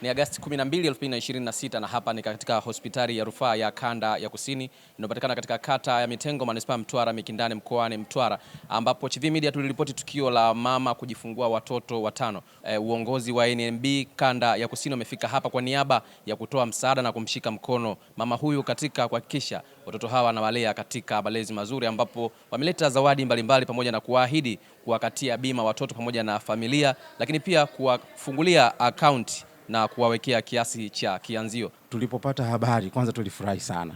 Ni Agosti 12, 2026 na hapa ni katika hospitali ya rufaa ya kanda ya kusini inayopatikana katika kata ya Mitengo, manispaa Mtwara Mikindani, mkoani Mtwara, ambapo Chivihi Media tuliripoti tukio la mama kujifungua watoto watano. Uongozi wa NMB kanda ya kusini umefika hapa kwa niaba ya kutoa msaada na kumshika mkono mama huyu katika kuhakikisha watoto hawa wanawalea katika malezi mazuri, ambapo wameleta zawadi mbalimbali pamoja na kuahidi kuwakatia bima watoto pamoja na familia, lakini pia kuwafungulia akaunti na kuwawekea kiasi cha kianzio. Tulipopata habari kwanza tulifurahi sana.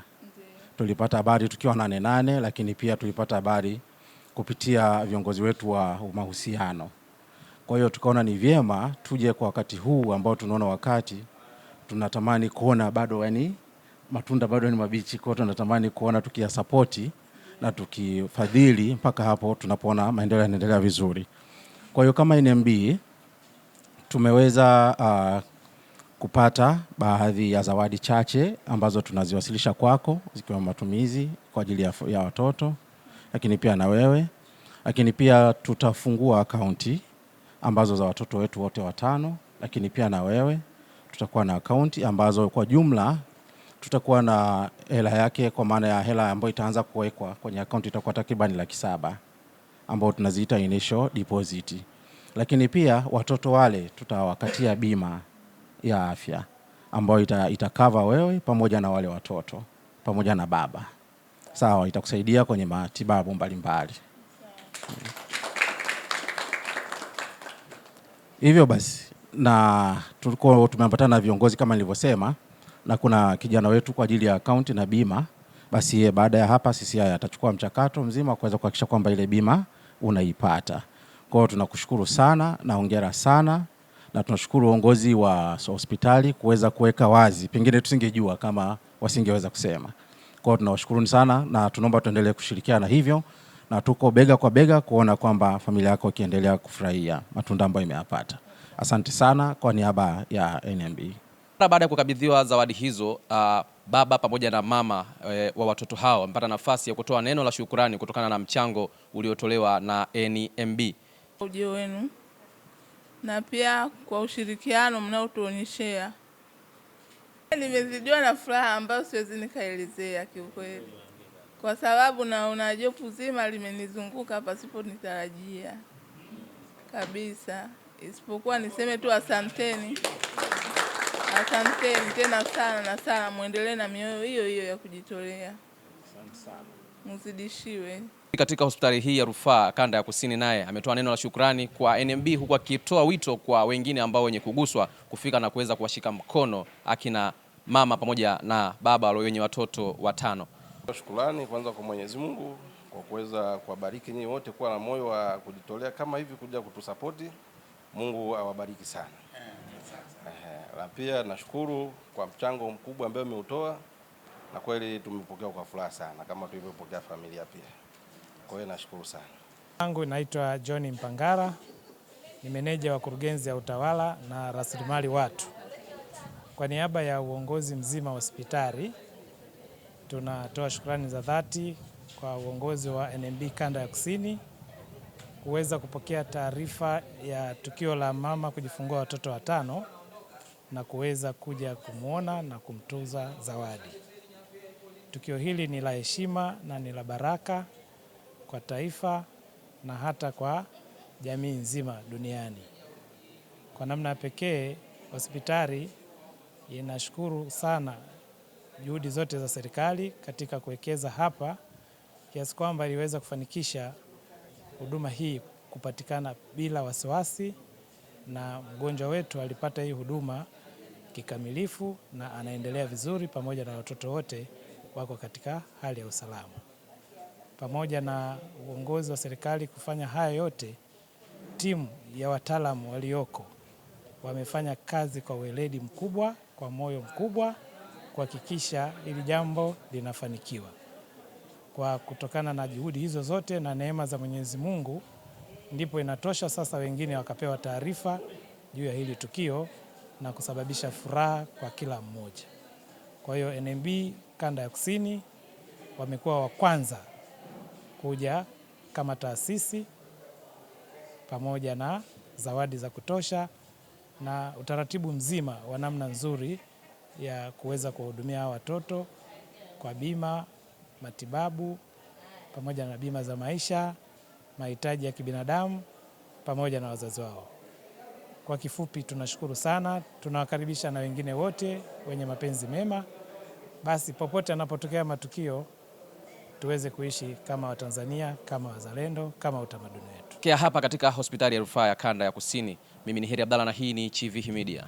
Tulipata habari tukiwa nane, lakini pia tulipata habari kupitia viongozi wetu wa mahusiano. Kwa hiyo tukaona ni vyema tuje kwa wakati huu ambao tunaona wakati tunatamani kuona bado matunda bado ni mabichi, kwa hiyo tunatamani kuona tukiyasapoti na tukifadhili mpaka hapo tunapoona maendeleo yanaendelea vizuri. Kwa hiyo kama NMB tumeweza kupata baadhi ya zawadi chache ambazo tunaziwasilisha kwako, zikiwa matumizi kwa ajili ya watoto, lakini pia na wewe. Lakini pia tutafungua akaunti ambazo za watoto wetu wote watano, lakini pia na wewe. Tutakuwa na akaunti ambazo kwa jumla tutakuwa na hela yake, kwa maana ya hela ambayo itaanza kuwekwa kwenye akaunti itakuwa takriban 700,000 ambao tunaziita initial deposit. Lakini pia watoto wale tutawakatia bima ya afya ambayo itakava wewe pamoja na wale watoto pamoja na baba. Sawa, itakusaidia kwenye matibabu mbalimbali. Hivyo basi, na tulikuwa tumepatana na viongozi kama nilivyosema, na kuna kijana wetu kwa ajili ya akaunti na bima. Basi baada ya hapa sisi atachukua mchakato mzima kuweza kuhakikisha kwamba ile bima unaipata. Kwa hiyo tunakushukuru sana na hongera sana. Na tunashukuru uongozi wa hospitali kuweza kuweka wazi, pengine tusingejua kama wasingeweza kusema. Kwa hiyo tunawashukuru sana na tunaomba tuendelee kushirikiana hivyo, na tuko bega kwa bega kuona kwamba familia yako ikiendelea kufurahia matunda ambayo imeyapata. Asante sana kwa niaba ya NMB. Baada ya kukabidhiwa zawadi hizo, baba pamoja na mama wa watoto hao wamepata nafasi ya kutoa neno la shukrani kutokana na mchango uliotolewa na NMB. Ujio wenu na pia kwa ushirikiano mnaotuonyeshea, nimezidiwa na furaha ambayo siwezi nikaelezea kiukweli, kwa sababu naona jopo zima limenizunguka pasipo nitarajia kabisa, isipokuwa niseme tu asanteni. Asanteni tena sana na sana, muendelee na mioyo hiyo hiyo ya kujitolea. Asante sana. Mzidishiwe. Katika hospitali hii ya rufaa kanda ya kusini naye ametoa neno la shukrani kwa NMB, huku akitoa wito kwa wengine ambao wenye kuguswa kufika na kuweza kuwashika mkono akina mama pamoja na baba wenye watoto watano. Shukrani kwanza kwa Mwenyezi Mungu kwa kuweza kuwabariki nyinyi wote kuwa na moyo wa kujitolea kama hivi kuja kutusapoti. Mungu awabariki sana. Na pia nashukuru kwa mchango mkubwa ambao umeutoa, na kweli tumepokea kwa furaha sana kama tulivyopokea familia pia. Kwa hiyo nashukuru sana. Yangu naitwa John Mpangara, ni meneja wa kurugenzi ya utawala na rasilimali watu. Kwa niaba ya uongozi mzima wa hospitali tunatoa shukrani za dhati kwa uongozi wa NMB kanda ya kusini kuweza kupokea taarifa ya tukio la mama kujifungua watoto watano na kuweza kuja kumwona na kumtuza zawadi. Tukio hili ni la heshima na ni la baraka kwa taifa na hata kwa jamii nzima duniani. Kwa namna pekee, hospitali inashukuru sana juhudi zote za serikali katika kuwekeza hapa kiasi kwamba iliweza kufanikisha huduma hii kupatikana bila wasiwasi, na mgonjwa wetu alipata hii huduma kikamilifu na anaendelea vizuri, pamoja na watoto wote wako katika hali ya usalama. Pamoja na uongozi wa serikali kufanya haya yote, timu ya wataalamu walioko wamefanya kazi kwa weledi mkubwa, kwa moyo mkubwa kuhakikisha hili jambo linafanikiwa. Kwa kutokana na juhudi hizo zote na neema za Mwenyezi Mungu, ndipo inatosha sasa wengine wakapewa taarifa juu ya hili tukio na kusababisha furaha kwa kila mmoja. Kwa hiyo NMB kanda ya kusini wamekuwa wa kwanza kuja kama taasisi pamoja na zawadi za kutosha na utaratibu mzima wa namna nzuri ya kuweza kuwahudumia hawa watoto kwa bima, matibabu, pamoja na bima za maisha, mahitaji ya kibinadamu, pamoja na wazazi wao. Kwa kifupi, tunashukuru sana, tunawakaribisha na wengine wote wenye mapenzi mema. Basi popote anapotokea matukio tuweze kuishi kama Watanzania, kama wazalendo, kama utamaduni wetu. Hapa katika hospitali ya rufaa ya kanda ya Kusini, mimi ni Heri Abdalla na hii ni Chivihi Media.